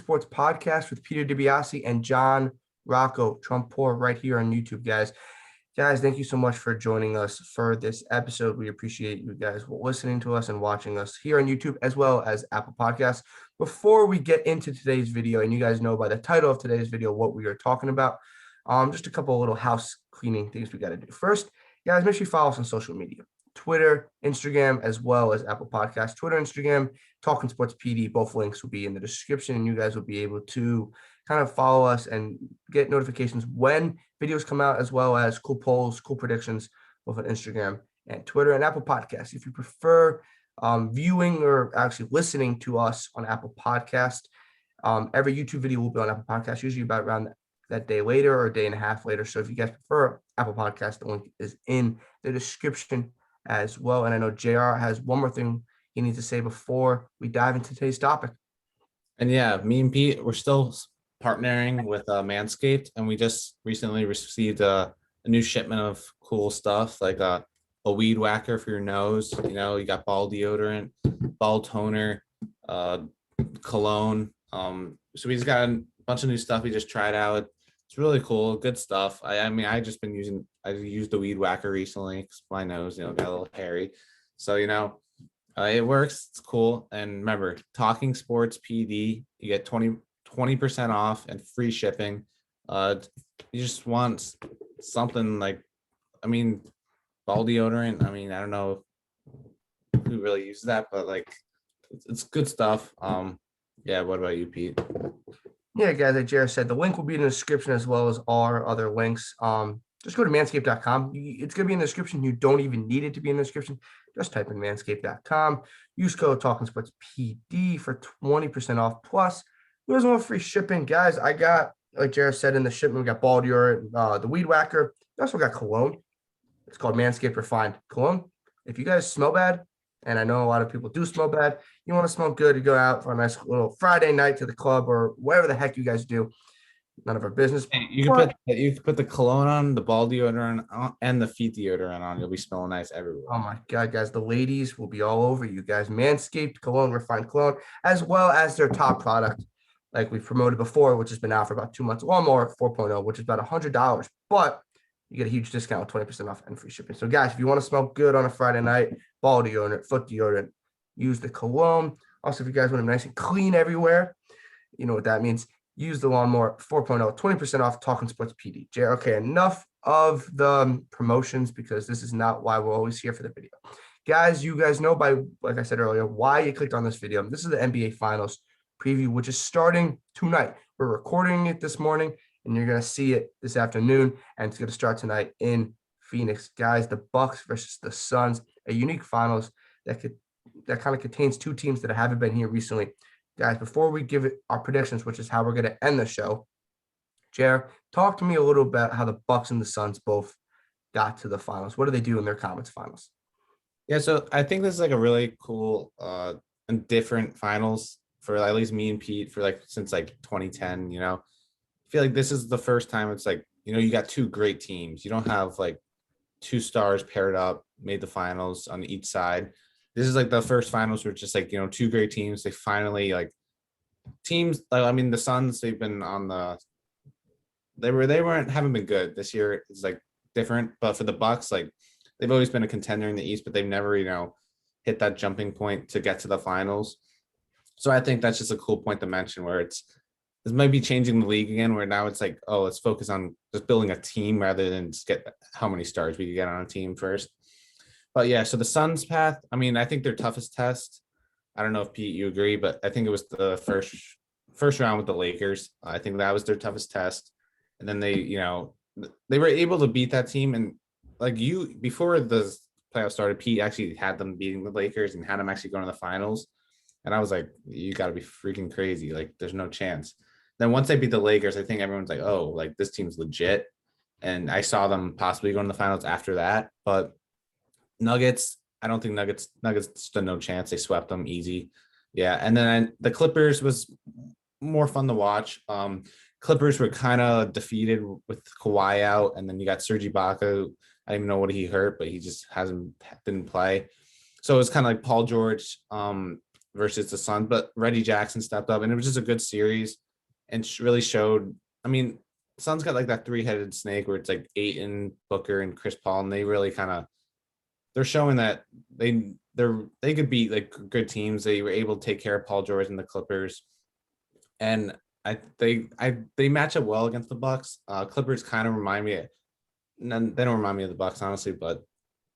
Sports Podcast with Peter DiBiasi and John Rocco, Trumpbour, right here on YouTube, guys. Guys, thank you so much for joining us for this episode. We appreciate you guys listening to us and watching us here on YouTube as well as Apple Podcasts. Before we get into today's video, and you guys know by the title of today's video what we are talking about, just a couple of little house cleaning things we got to do. First, guys, make sure you follow us on social media. Twitter, Instagram, as well as Apple Podcasts. Twitter, Instagram, Talking Sports PD, both links will be in the description, and you guys will be able to kind of follow us and get notifications when videos come out, as well as cool polls, cool predictions, both on Instagram and Twitter and Apple Podcasts. If you prefer viewing or actually listening to us on Apple Podcast, every YouTube video will be on Apple Podcasts, usually about around that day later or a day and a half later. So if you guys prefer Apple Podcast, the link is in the description as well. And I know JR has one more thing he needs to say before we dive into today's topic. And yeah, me and Pete, we're still partnering with Manscaped, and we just recently received a new shipment of cool stuff like a weed whacker for your nose. You know, you got ball deodorant, ball toner, cologne. So we just got a bunch of new stuff we just tried out. It's really cool, good stuff. I mean, I used the weed whacker recently because my nose, got a little hairy. So, it works. It's cool. And remember, Talking Sports PD, you get 20% off and free shipping. You just want something like, ball deodorant. I don't know who really uses that, but it's good stuff. Yeah. What about you, Pete? Yeah, guys, like Jared said, the link will be in the description as well as our other links. Just go to manscaped.com. It's going to be in the description. You don't even need it to be in the description. Just type in manscaped.com. Use code Talking Sports PD for 20% off. Plus, there's one free shipping. Guys, I got, like Jared said, in the shipment, we got ball deodorant, the weed whacker. We also got cologne. It's called Manscaped Refined Cologne. If you guys smell bad, and I know a lot of people do smell bad, you want to smell good, you go out for a nice little Friday night to the club or whatever the heck you guys do. None of our business. Hey, you can put the cologne on, the ball deodorant on, and the feet deodorant on. You'll be smelling nice everywhere. Oh my God, guys, the ladies will be all over you guys. Manscaped Cologne, Refined Cologne, as well as their top product, like we've promoted before, which has been out for about 2 months, Lawnmower 4.0, which is about $100, but you get a huge discount, 20% off and free shipping. So guys, if you want to smell good on a Friday night, ball deodorant, foot deodorant, use the cologne. Also, if you guys want them nice and clean everywhere, you know what that means. Use the Lawnmower 4.0, 20% off Talking Sports PD. Okay, enough of the promotions because this is not why we're always here for the video. Guys, you guys know by, like I said earlier, why you clicked on this video. This is the NBA Finals preview, which is starting tonight. We're recording it this morning, and you're going to see it this afternoon, and it's going to start tonight in Phoenix. Guys, the Bucks versus the Suns, a unique finals that kind of contains two teams that haven't been here recently. Guys, before we give it our predictions, which is how we're going to end the show, Jer, talk to me a little about how the Bucks and the Suns both got to the finals. What do they do in their conference finals? Yeah, so I think this is a really cool and different finals for at least me and Pete for since 2010. I feel like this is the first time it's you got two great teams. You don't have two stars paired up, made the finals on each side. This is the first finals where it's just two great teams. They finally teams. The Suns, they've been on the. Haven't been good this year. It's different, but for the Bucks, they've always been a contender in the East, but they've never hit that jumping point to get to the finals. So I think that's just a cool point to mention where this might be changing the league again, where now it's let's focus on just building a team rather than just get how many stars we can get on a team first. But yeah, so the Suns' path, I think their toughest test, I don't know if Pete, you agree, but I think it was the first round with the Lakers. I think that was their toughest test. And then they were able to beat that team. And before the playoffs started, Pete actually had them beating the Lakers and had them actually going to the finals. And I was like, you got to be freaking crazy. There's no chance. Then once they beat the Lakers, I think everyone's this team's legit. And I saw them possibly going to the finals after that. But Nuggets, I don't think Nuggets stood no chance. They swept them easy. Yeah. And then the Clippers was more fun to watch. Clippers were kind of defeated with Kawhi out. And then you got Serge Ibaka. I don't even know what he hurt, but he just didn't play. So it was kind of like Paul George versus the Suns, but Reggie Jackson stepped up, and it was just a good series, and really showed. I mean, Suns got like that three-headed snake where it's like Ayton, Booker, and Chris Paul, and they really kind of they're showing that they could beat like good teams. They were able to take care of Paul George and the Clippers, and they match up well against the Bucks. Clippers kind of remind me. They don't remind me of the Bucks, honestly, but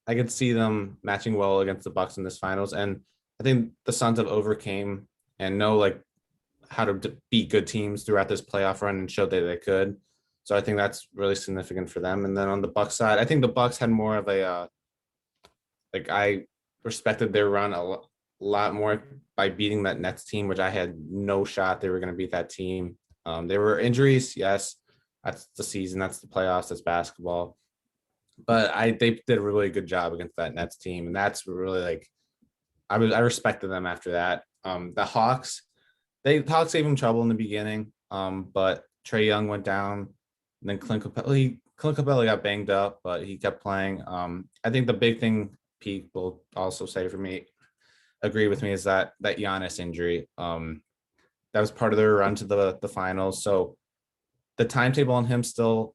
I could see them matching well against the Bucks in this finals. And I think the Suns have overcame and know like how to beat good teams throughout this playoff run and showed that they could. So I think that's really significant for them. And then on the Bucks side, I think the Bucks had more of a like I respected their run a lot more by beating that Nets team, which I had no shot they were going to beat that team. There were injuries, yes. That's the season. That's the playoffs. That's basketball. But they did a really good job against that Nets team, and that's really like I respected them after that. The Hawks, the Hawks gave them trouble in the beginning, but Trae Young went down, and then Clint Capella got banged up, but he kept playing. I think the big thing Pete will also say for me, agree with me, is that Giannis injury. That was part of their run to the finals. So the timetable on him still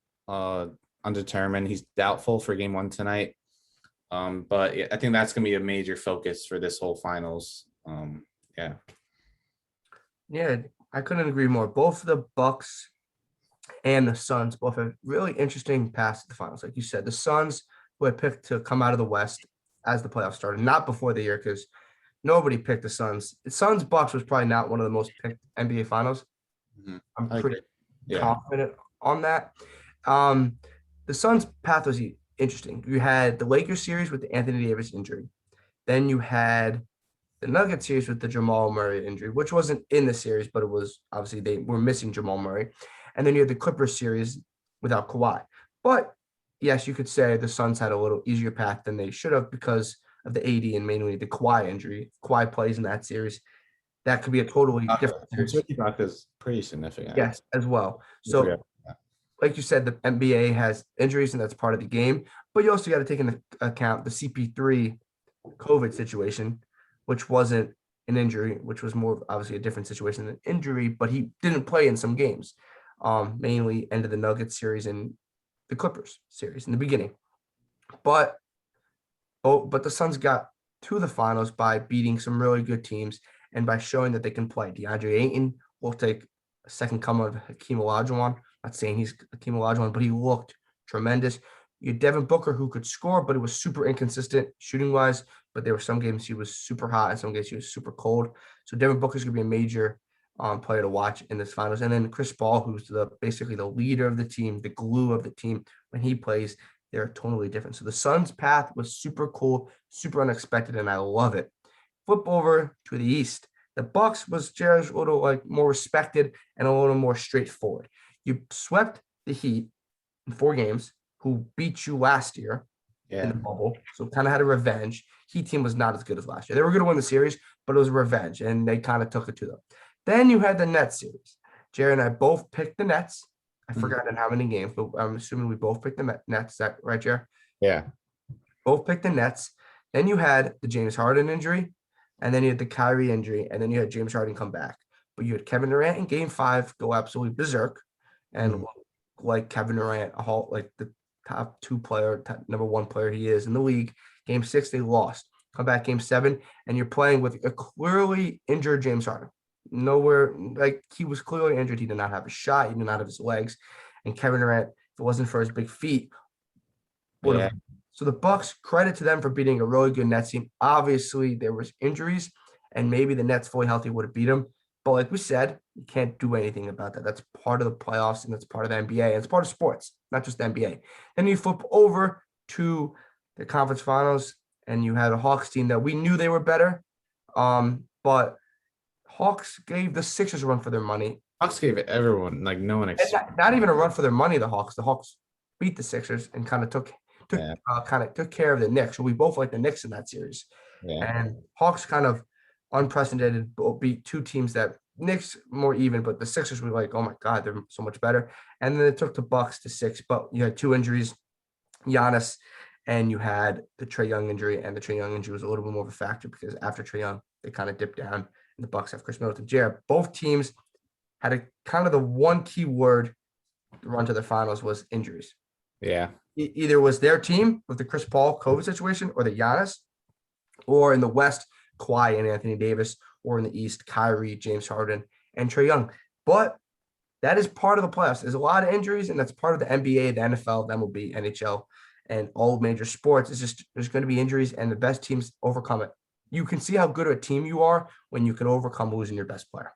undetermined. He's doubtful for game 1 tonight. But I think that's going to be a major focus for this whole finals. Yeah. Yeah, I couldn't agree more. Both the Bucks and the Suns both have really interesting paths to the finals. Like you said, the Suns who had picked to come out of the West as the playoffs started, not before the year, because nobody picked the Suns. The Suns Bucks was probably not one of the most picked NBA finals. Mm-hmm. I'm pretty Yeah. confident on that. The Suns' path was interesting. You had the Lakers series with the Anthony Davis injury. Then you had the Nuggets series with the Jamal Murray injury, which wasn't in the series, but it was obviously they were missing Jamal Murray. And then you had the Clippers series without Kawhi. But yes, you could say the Suns had a little easier path than they should have because of the AD and mainly the Kawhi injury. If Kawhi plays in that series, that could be a totally different series. Is pretty significant. Yes, as well. So like you said, the NBA has injuries, and that's part of the game. But you also got to take into account the CP3 COVID situation, which wasn't an injury, which was more of obviously a different situation than injury, but he didn't play in some games, mainly ended the Nuggets series and the Clippers series in the beginning. But the Suns got to the finals by beating some really good teams and by showing that they can play. DeAndre Ayton will take a second coming of Hakeem Olajuwon. Not saying he's Hakeem Olajuwon, but he looked tremendous. You had Devin Booker, who could score, but it was super inconsistent shooting-wise. But there were some games he was super hot, and some games he was super cold. So Devin Booker's going to be a major player to watch in this finals. And then Chris Paul, who's basically the leader of the team, the glue of the team. When he plays, they're totally different. So the Suns' path was super cool, super unexpected, and I love it. Flip over to the East. The Bucks was just a little like more respected and a little more straightforward. You swept the Heat in 4 games, who beat you last year in the bubble. So kind of had a revenge. Heat team was not as good as last year. They were going to win the series, but it was a revenge, and they kind of took it to them. Then you had the Nets series. Jerry and I both picked the Nets. I forgot in how many games, but I'm assuming we both picked the Nets. Is that right, Jerry? Yeah. Both picked the Nets. Then you had the James Harden injury, and then you had the Kyrie injury, and then you had James Harden come back. But you had Kevin Durant in Game 5 go absolutely berserk, and like Kevin Durant, like the top 2 player, number 1 player he is in the league. Game 6, they lost. Come back Game 7, and you're playing with a clearly injured James Harden. Nowhere, like he was clearly injured. He did not have a shot. He did not have his legs. And Kevin Durant, if it wasn't for his big feet, would have. So the Bucks, credit to them for beating a really good Nets team. Obviously, there was injuries, and maybe the Nets fully healthy would have beat them. But like we said, you can't do anything about that. That's part of the playoffs, and that's part of the NBA, and it's part of sports, not just the NBA. Then you flip over to the conference finals, and you had a Hawks team that we knew they were better, but Hawks gave the Sixers a run for their money. Hawks gave it everyone, like no one not even a run for their money. The Hawks beat the Sixers and kind of took care of the Knicks. So we both like the Knicks in that series. Yeah. And Hawks kind of unprecedented beat 2 teams that Knicks more even, but the Sixers were like, oh my God, they're so much better. And then it took the Bucks to 6, but you had 2 injuries, Giannis, and you had the Trae Young injury, and the Trae Young injury was a little bit more of a factor because after Trae Young, they kind of dip down, and the Bucks have Chris Middleton. JR, both teams had a kind of the one key word to run to the finals was injuries. Yeah. Either was their team with the Chris Paul COVID situation or the Giannis, or in the West, Kawhi and Anthony Davis, or in the East, Kyrie, James Harden, and Trae Young. But that is part of the playoffs. There's a lot of injuries, and that's part of the NBA, the NFL, the MLB, NHL, and all major sports. It's just there's going to be injuries, and the best teams overcome it. You can see how good of a team you are when you can overcome losing your best player.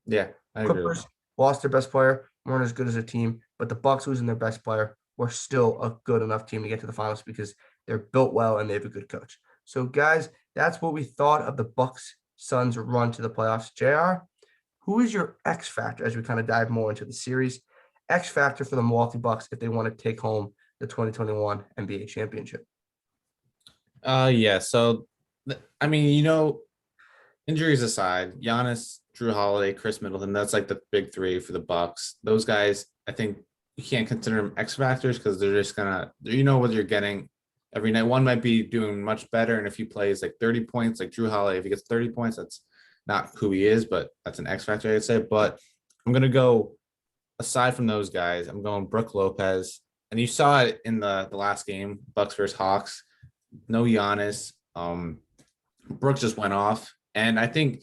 Yeah, I agree. Clippers lost their best player, weren't as good as a team, but the Bucks losing their best player were still a good enough team to get to the finals because they're built well and they have a good coach. So, guys, that's what we thought of the Bucks Suns run to the playoffs. JR, who is your X factor as we kind of dive more into the series? X factor for the Milwaukee Bucks if they want to take home the 2021 NBA championship. Yeah. So, I mean, injuries aside, Giannis, Drew Holiday, Chris Middleton, that's like the big three for the Bucks. Those guys, I think you can't consider them X factors because they're just what you're getting every night. One might be doing much better, and if he plays like 30 points, like Drew Holiday, if he gets 30 points, that's not who he is, but that's an X factor, I'd say. But I'm gonna go aside from those guys. I'm going Brook Lopez, and you saw it in the last game, Bucks versus Hawks. No Giannis. Brooks just went off, and I think,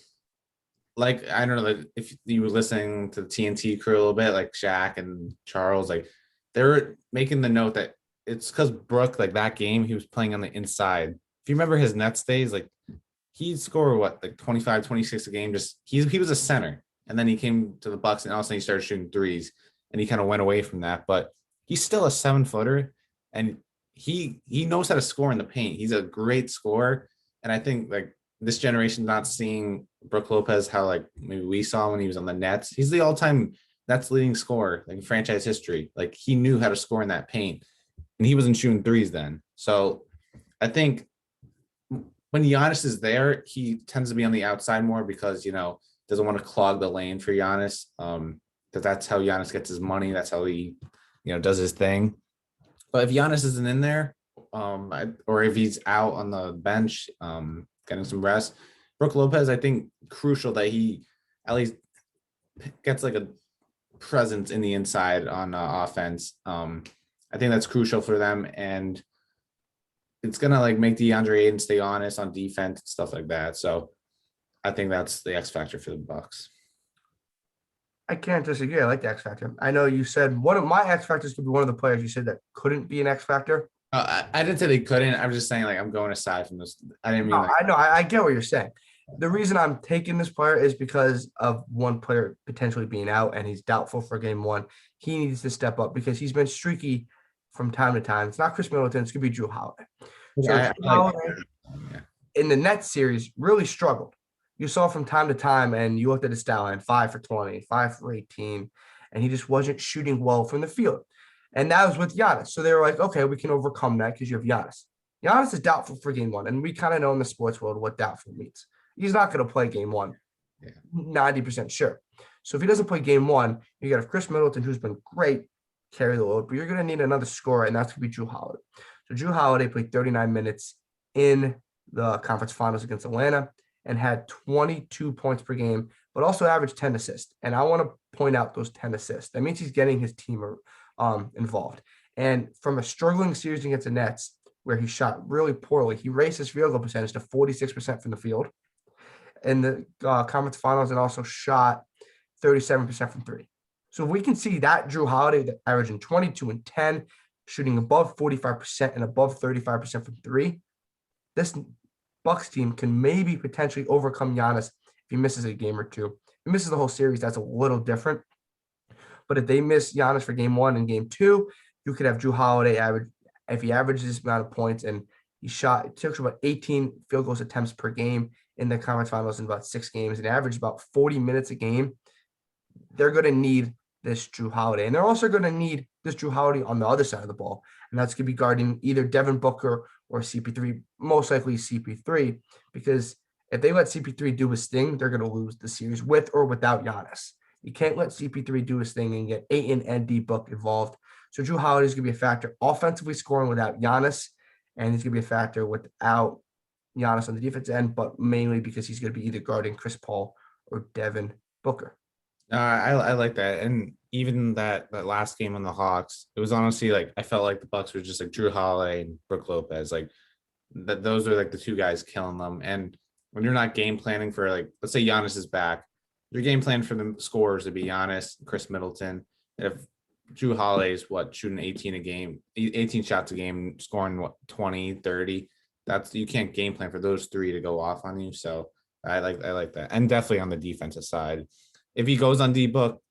like, I don't know, like, if you were listening to the TNT crew a little bit, like Shaq and Charles, like they're making the note that it's because Brook, like that game, he was playing on the inside. If you remember his Nets days, like he'd score like 25, 26 a game. Just he was a center, and then he came to the Bucks, and all of a sudden he started shooting threes, and he kind of went away from that. But he's still a 7-footer, and he knows how to score in the paint. He's a great scorer, and I think like this generation not seeing Brook Lopez how like maybe we saw when he was on the Nets. He's the all-time Nets leading scorer like in franchise history. Like he knew how to score in that paint, and he wasn't shooting threes then. So I think when Giannis is there, he tends to be on the outside more because doesn't want to clog the lane for Giannis. Because that's how Giannis gets his money. That's how he does his thing. But if Giannis isn't in there, or if he's out on the bench, getting some rest, Brook Lopez, I think crucial that he at least gets like a presence in the inside on offense. I think that's crucial for them, and it's gonna like make DeAndre Ayton stay honest on defense and stuff like that. So I think that's the X factor for the Bucks. I can't disagree. I like the X factor. I know you said one of my X factors could be one of the players you said that couldn't be an X factor. I didn't say they couldn't. I'm just saying like I'm going aside from this. I didn't mean. No, I know. I get what you're saying. The reason I'm taking this player is because of one player potentially being out, and he's doubtful for game one. He needs to step up because he's been streaky from time to time. It's not Chris Middleton. It's going to be Drew Holiday. So Drew Holiday in the Nets series really struggled. You saw from time to time, and you looked at his stat line, 5 for 20, 5 for 18, and he just wasn't shooting well from the field. And that was with Giannis. So they were like, okay, we can overcome that because you have Giannis. Giannis is doubtful for game one, and we kind of know in the sports world what doubtful means. He's not going to play game one, 90% sure. So if he doesn't play game one, you got Chris Middleton, who's been great, carry the load, but you're going to need another scorer, and that's going to be Drew Holiday. So Drew Holiday played 39 minutes in the conference finals against Atlanta and had 22 points per game, but also averaged 10 assists. And I want to point out those 10 assists. That means he's getting his team involved. And from a struggling series against the Nets, where he shot really poorly, he raised his field goal percentage to 46% from the field in the conference finals, and also shot 37% from three. So if we can see that Drew Holiday that averaging 22 and 10, shooting above 45% and above 35% from three, this Bucks team can maybe potentially overcome Giannis if he misses a game or two. If he misses the whole series, that's a little different. But if they miss Giannis for game one and game two, you could have Drew Holiday if he averages this amount of points, and he took about 18 field goals attempts per game in the conference finals in about 6 games, and averaged about 40 minutes a game. They're going to need this Drew Holiday, and they're also going to need this Drew Holiday on the other side of the ball, and that's going to be guarding either Devin Booker or CP3, most likely CP3, because if they let CP3 do his thing, they're going to lose the series with or without Giannis. You can't let CP3 do his thing and get Ayton and D-Book involved. So Drew Holiday is going to be a factor offensively scoring without Giannis, and he's going to be a factor without Giannis on the defense end, but mainly because he's going to be either guarding Chris Paul or Devin Booker. I like that, and even that last game on the Hawks, it was honestly like I felt like the Bucks were just like Drew Holiday and Brook Lopez, like that. Those are like the two guys killing them. And when you're not game planning for like, let's say Giannis is back, your game plan for the scorers to be Giannis, Chris Middleton. If Drew Holiday is shooting 18 a game, 18 shots a game, scoring 20, 30. That's you can't game plan for those three to go off on you. So I like that. And definitely on the defensive side. If he goes on D-Book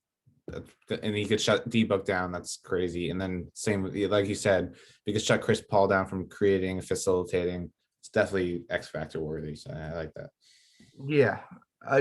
and he could shut D-Book down, that's crazy. And then same with, like you said, he could shut Chris Paul down from creating, facilitating. It's definitely X factor worthy. So I like that. Yeah.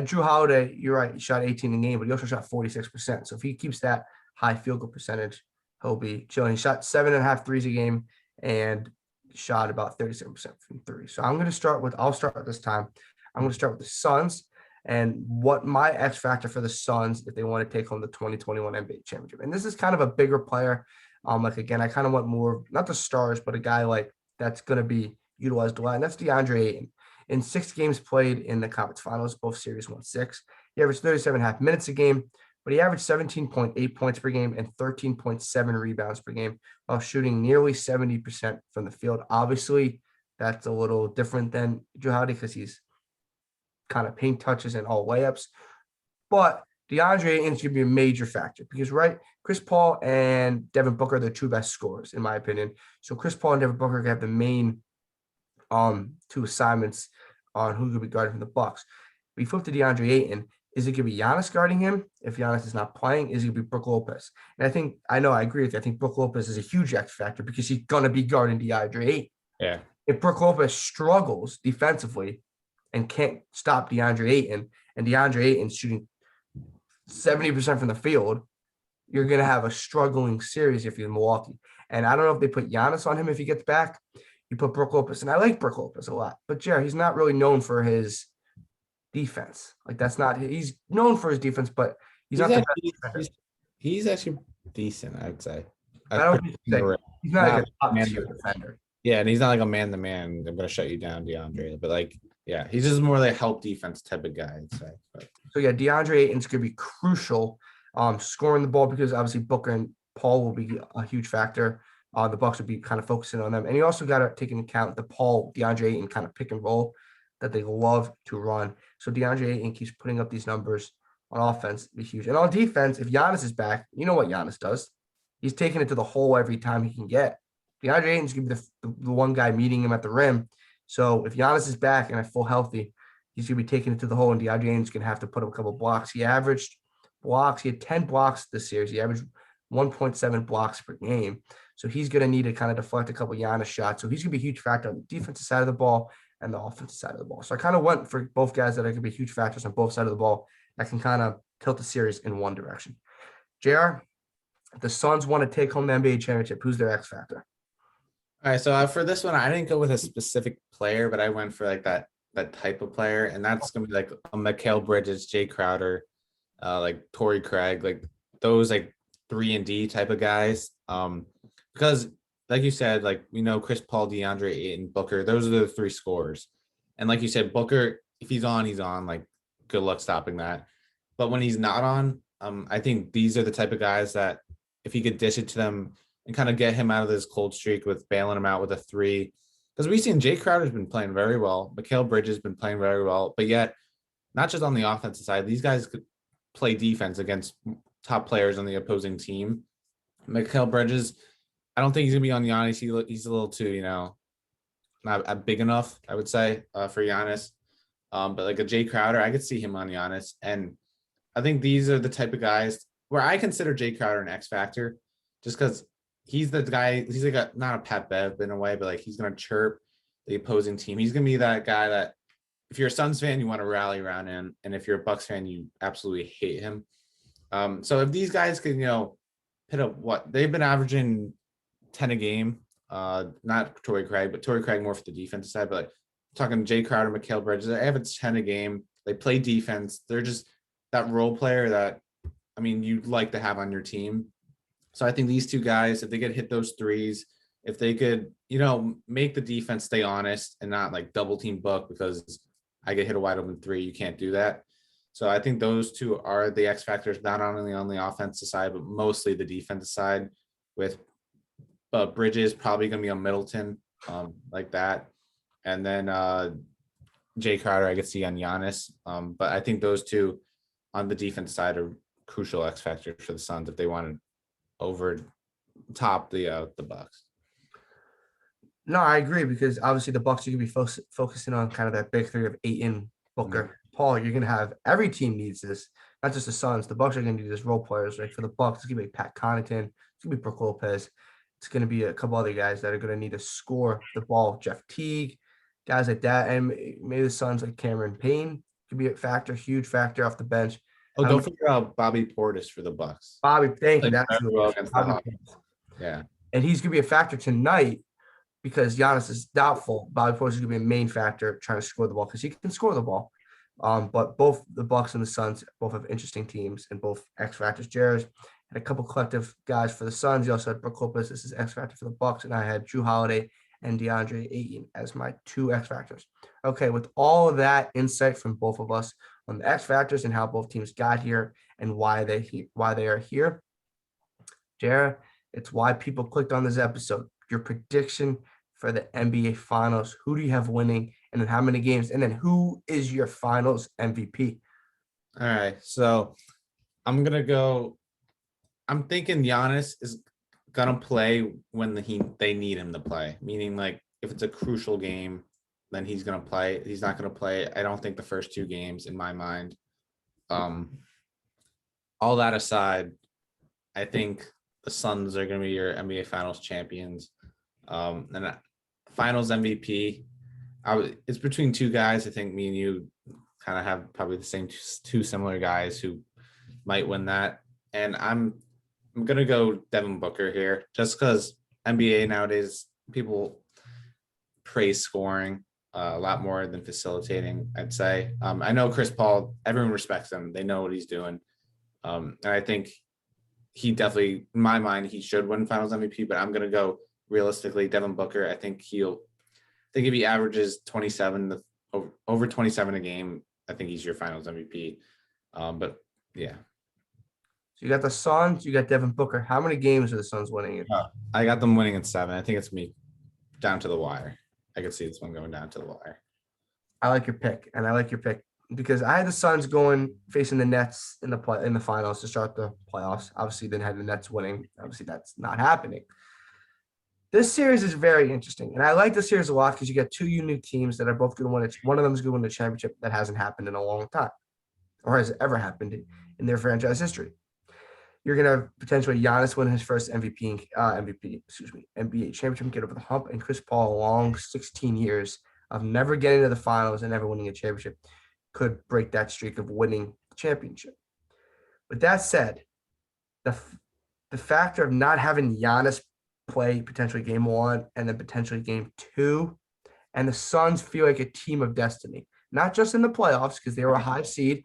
Drew Holiday, you're right. He shot 18 in the game, but he also shot 46%. So if he keeps that high field goal percentage, he'll be chilling. He shot 7.5 threes a game and shot about 37% from three. So I'll start this time. I'm going to start with the Suns and what my X factor for the Suns if they want to take home the 2021 NBA championship. And this is kind of a bigger player. Like again, I kind of want more, not the stars, but a guy like that's going to be utilized a lot. And that's DeAndre Ayton. In 6 games played in the conference finals, both series won 6. He averaged 37.5 minutes a game, but he averaged 17.8 points per game and 13.7 rebounds per game while shooting nearly 70% from the field. Obviously, that's a little different than Drew Holiday because he's kind of paint touches and all layups. But DeAndre Ayton's going to be a major factor because, right, Chris Paul and Devin Booker are the two best scorers, in my opinion. So Chris Paul and Devin Booker have the main two assignments on who could be guarding from the Bucks. We flip to DeAndre Ayton. Is it going to be Giannis guarding him? If Giannis is not playing, is it going to be Brook Lopez? And I agree with you. I think Brook Lopez is a huge X factor because he's going to be guarding DeAndre Ayton. Yeah. If Brook Lopez struggles defensively and can't stop DeAndre Ayton, and DeAndre Ayton's shooting 70% from the field, you're going to have a struggling series if you're in Milwaukee. And I don't know if they put Giannis on him if he gets back. You put Brook Lopez, and I like Brook Lopez a lot, but Jared, he's not really known for his defense. Like he's known for his defense, but he's not the best defender. He's actually decent, I'd say. I don't think he's not like a top tier defender. Yeah, and he's not like a man-to-man. I'm gonna shut you down, DeAndre. But like, yeah, he's just more like a help defense type of guy, I'd say. But. So yeah, DeAndre Ayton's gonna be crucial, scoring the ball because obviously Booker and Paul will be a huge factor. The Bucks would be kind of focusing on them. And you also got to take into account the DeAndre Ayton kind of pick and roll that they love to run. So DeAndre Ayton keeps putting up these numbers on offense, be huge. And on defense, if Giannis is back, you know what Giannis does. He's taking it to the hole every time he can get. DeAndre Ayton's going to be the one guy meeting him at the rim. So if Giannis is back and at full healthy, he's going to be taking it to the hole, and DeAndre Ayton's going to have to put up a couple blocks. He had 10 blocks this series. He averaged 1.7 blocks per game. So he's going to need to kind of deflect a couple Giannis shots. So he's going to be a huge factor on the defensive side of the ball and the offensive side of the ball. So I kind of went for both guys that are going to be huge factors on both sides of the ball that can kind of tilt the series in one direction. JR, if the Suns want to take home the NBA championship, who's their X factor? All right, so for this one, I didn't go with a specific player, but I went for like that type of player, and that's going to be like a Mikal Bridges, Jay Crowder, like Torrey Craig, like those like 3-and-D type of guys. Because like you said, like we know Chris Paul, DeAndre Ayton, Booker, those are the 3 scorers. And like you said, Booker, if he's on, he's on. Like good luck stopping that. But when he's not on, I think these are the type of guys that if he could dish it to them and kind of get him out of this cold streak with bailing him out with a 3. Because we've seen Jay Crowder's been playing very well. Mikal Bridges has been playing very well. But yet, not just on the offensive side, these guys could play defense against top players on the opposing team. Mikal Bridges, I don't think he's gonna be on Giannis. He's a little too, not big enough, I would say, for Giannis. But like a Jay Crowder, I could see him on Giannis. And I think these are the type of guys where I consider Jay Crowder an X factor, just because he's the guy. He's like not a Pat Bev in a way, but like he's gonna chirp the opposing team. He's gonna be that guy that if you're a Suns fan, you want to rally around him, and if you're a Bucks fan, you absolutely hate him. So if these guys can, hit up what they've been averaging 10 a game, not Torrey Craig, but Torrey Craig more for the defensive side, but like, talking Jay Crowder, Mikal Bridges, they average 10 a game. They play defense. They're just that role player that, you'd like to have on your team. So I think these two guys, if they get hit those threes, if they could, make the defense stay honest and not like double team Book because I get hit a wide open three, you can't do that. So I think those two are the X factors, not only on the offensive side, but mostly the defensive side. With Bridges probably going to be on Middleton, like that, and then Jay Crowder I could see on Giannis. But I think those two on the defense side are crucial X factors for the Suns if they want to over top the Bucks. No, I agree because obviously the Bucks are going to be focusing on kind of that big three of Ayton, Booker, Paul. You're going to have every team needs this, not just the Suns. The Bucks are going to need this role players. Right for the Bucks, it's going to be Pat Connaughton, it's going to be Brook Lopez, it's going to be a couple other guys that are going to need to score the ball. Jeff Teague, guys like that, and maybe the Suns like Cameron Payne could be a factor, huge factor off the bench. Oh, don't forget about Bobby Portis for the Bucks. Bobby, thank you. Like That's very well against the Bobby Hawks. Portis. Yeah, And he's going to be a factor tonight because Giannis is doubtful. Bobby Portis is going to be a main factor trying to score the ball because he can score the ball. But both the Bucks and the Suns both have interesting teams and both X factors. Jared had a couple collective guys for the Suns. He also had Brook Lopez. This is X factor for the Bucks, and I had Drew Holiday and DeAndre Ayton as my two X factors. Okay, with all of that insight from both of us on the X factors and how both teams got here and why they are here, Jared, it's why people clicked on this episode. Your prediction for the NBA Finals. Who do you have winning? And then how many games? And then who is your Finals MVP? all right. So I'm thinking Giannis is gonna play when they need him to play. Meaning, like, if it's a crucial game, then he's gonna play. He's not gonna play, I don't think, the first two games in my mind. All that aside, I think the Suns are gonna be your NBA Finals champions. And Finals MVP, it's between two guys. I think me and you kind of have probably the same two similar guys who might win that. And I'm gonna go Devin Booker here, just because NBA nowadays people praise scoring a lot more than facilitating, I'd say. I know Chris Paul, everyone respects him. They know what he's doing. And I think he definitely, in my mind, he should win Finals MVP, but I'm gonna go realistically Devin Booker. I think if he averages 27 over 27 a game, I think he's your Finals MVP. But yeah. So you got the Suns, you got Devin Booker. How many games are the Suns winning? I got them winning in 7. I think it's me down to the wire. I could see this one going down to the wire. I like your pick, and I like your pick because I had the Suns going facing the Nets in the finals to start the playoffs. Obviously, then had the Nets winning. Obviously, that's not happening. This series is very interesting, and I like this series a lot because you got two unique teams that are both going to win it. One of them is going to win the championship that hasn't happened in a long time, or has ever happened in their franchise history. You're going to have potentially Giannis win his first NBA championship and get over the hump, and Chris Paul, a long 16 years of never getting to the finals and never winning a championship, could break that streak of winning the championship. With that said, the factor of not having Giannis play potentially game 1 and then potentially game 2, and the Suns feel like a team of destiny, not just in the playoffs because they were a high seed.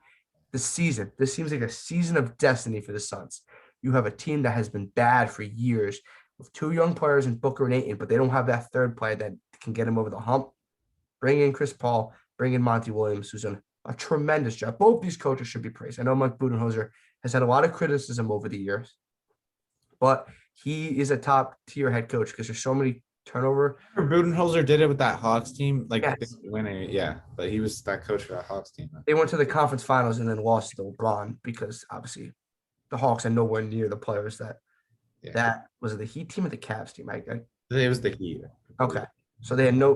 This seems like a season of destiny for the Suns. You have a team that has been bad for years with two young players in Booker and Ayton, but they don't have that third player that can get him over the hump. Bring in Chris Paul, bring in Monty Williams, who's done a tremendous job. Both these coaches should be praised. I know Mike Budenholzer has had a lot of criticism over the years, but he is a top tier head coach because there's so many turnover. Budenholzer did it with that Hawks team, like yes. winning. Yeah, but he was that coach for that Hawks team. They went to the conference finals and then lost to LeBron because obviously the Hawks are nowhere near the players that was it the Heat team or the Cavs team? It was the Heat. Okay, so they had no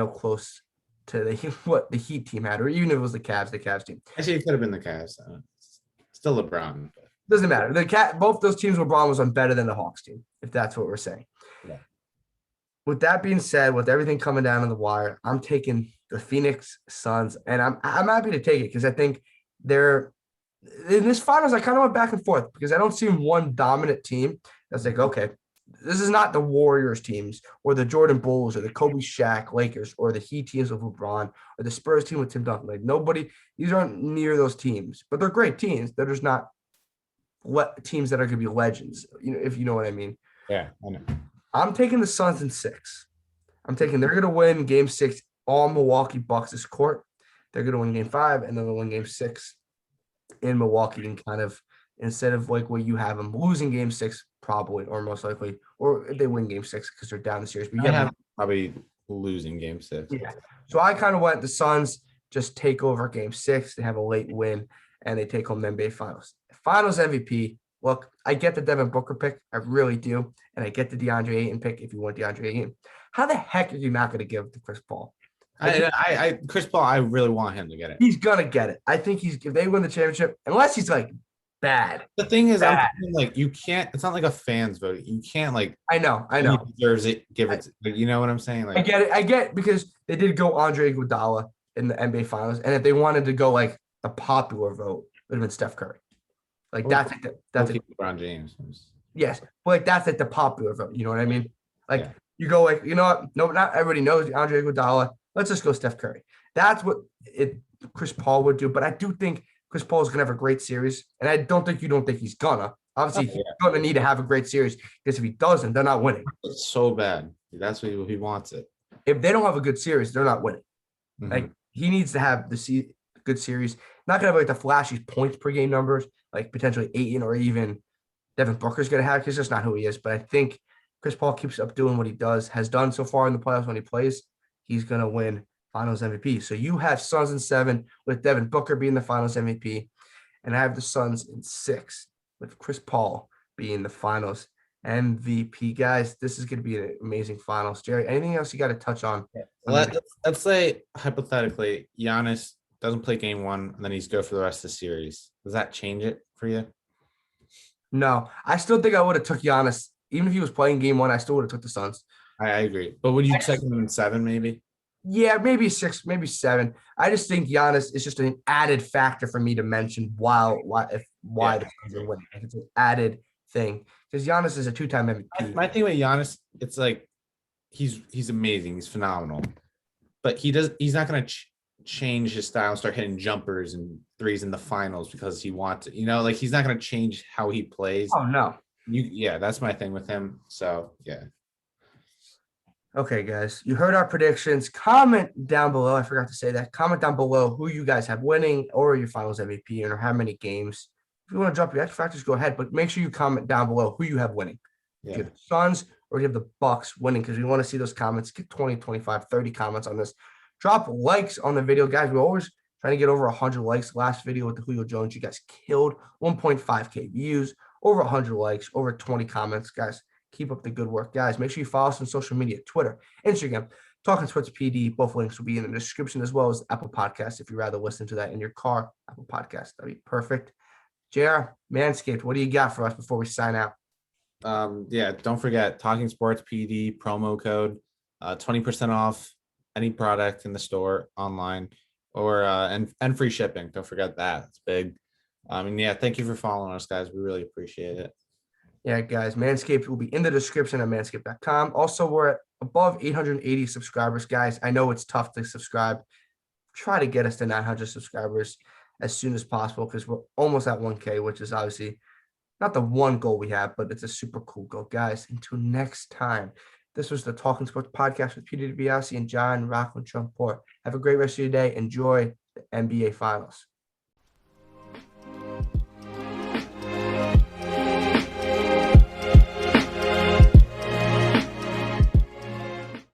close to what the Heat team had, or even if it was the Cavs team. Actually, it could have been the Cavs. Still LeBron. But. Doesn't matter. Both those teams, LeBron was on better than the Hawks team, if that's what we're saying. Yeah. With that being said, with everything coming down on the wire, I'm taking the Phoenix Suns, and I'm happy to take it because I think they're in this finals. I kind of went back and forth because I don't see one dominant team that's like, okay, this is not the Warriors teams or the Jordan Bulls or the Kobe Shaq Lakers or the Heat teams with LeBron or the Spurs team with Tim Duncan. Like nobody, these aren't near those teams, but they're great teams. They're just not teams that are going to be legends, if you know what I mean. Yeah, I know. I'm taking the Suns in 6. They're going to win game 6 on Milwaukee Bucks' court. They're going to win game 5, and then they'll win game 6 in Milwaukee, and kind of instead of like where you have them losing game 6, probably, or most likely, or if they win game 6 because they're down the series. But I have probably losing game 6. yeah. So I kind of went the Suns just take over game 6. They have a late win, and they take home the NBA Finals. Finals MVP. Look, I get the Devin Booker pick. I really do. And I get the DeAndre Ayton pick if you want DeAndre Ayton. How the heck are you not going to give it to Chris Paul? Chris Paul, I really want him to get it. He's going to get it. I think if they win the championship, unless he's like bad. The thing is, I'm thinking, like, you can't, it's not like a fan's vote. You can't, like, I know. he deserves it, give it, you know what I'm saying? Like, I get it because they did go Andre Iguodala in the NBA Finals. And if they wanted to go like the popular vote, it would have been Steph Curry. Like that's LeBron James. Yes, but like that's like the popular vote. You know what I mean? Like you go like, you know what? No, not everybody knows Andre Iguodala. Let's just go Steph Curry. That's what Chris Paul would do. But I do think Chris Paul is gonna have a great series, and I don't think he's gonna. Obviously, he's gonna need to have a great series because if he doesn't, they're not winning. It's so bad. That's what he wants it. If they don't have a good series, they're not winning. Mm-hmm. Like he needs to have the good series. Not gonna have like the flashy points per game numbers, like potentially Ayton or even Devin Booker's gonna have, because that's not who he is. But I think Chris Paul keeps up doing what he has done so far in the playoffs when he plays. He's gonna win Finals MVP. So you have Suns in 7 with Devin Booker being the Finals MVP, and I have the Suns in 6 with Chris Paul being the Finals MVP. Guys, this is gonna be an amazing Finals. Jerry, anything else you got to touch on? Let's say hypothetically, Giannis doesn't play game 1, and then he's go for the rest of the series. Does that change it for you? No, I still think I would have took Giannis. Even if he was playing game 1, I still would have took the Suns. I agree. But would you take him in 7 maybe? Yeah, maybe 6, maybe 7. I just think Giannis is just an added factor for me to mention why the Suns are winning. It's an added thing because Giannis is a 2-time MVP. My thing with Giannis, it's like he's amazing. He's phenomenal. But he's not going to change his style and start hitting jumpers and threes in the finals because he wants it. You know, like he's not going to change how he plays. Oh no. That's my thing with him. So yeah. Okay, guys, you heard our predictions. Comment down below. I forgot to say that. Comment down below who you guys have winning or your Finals MVP and or how many games. If you want to drop your X factors, go ahead. But make sure you comment down below who you have winning. Yeah. Do you have the Suns or do you have the Bucks winning? Because we want to see those comments. Get 20, 25, 30 comments on this. Drop likes on the video, guys. We're always trying to get over 100 likes. Last video with the Julio Jones, you guys killed 1.5K views, over 100 likes, over 20 comments, guys. Keep up the good work, guys. Make sure you follow us on social media, Twitter, Instagram, Talking Sports PD. Both links will be in the description as well as Apple Podcasts. If you'd rather listen to that in your car, Apple Podcasts, that'd be perfect. JR, Manscaped, what do you got for us before we sign out? Don't forget Talking Sports PD promo code, 20% off any product in the store online, or and free shipping. Don't forget that. It's big. Thank you for following us, guys. We really appreciate it. Yeah, guys, Manscaped will be in the description at manscaped.com. Also, we're at above 880 subscribers, guys. I know it's tough to subscribe. Try to get us to 900 subscribers as soon as possible because we're almost at 1K, which is obviously not the one goal we have, but it's a super cool goal, guys. Until next time, this was the Talking Sports Podcast with Peter DiBiasi and John, Rocco, and Trumpbour. Have a great rest of your day. Enjoy the NBA Finals.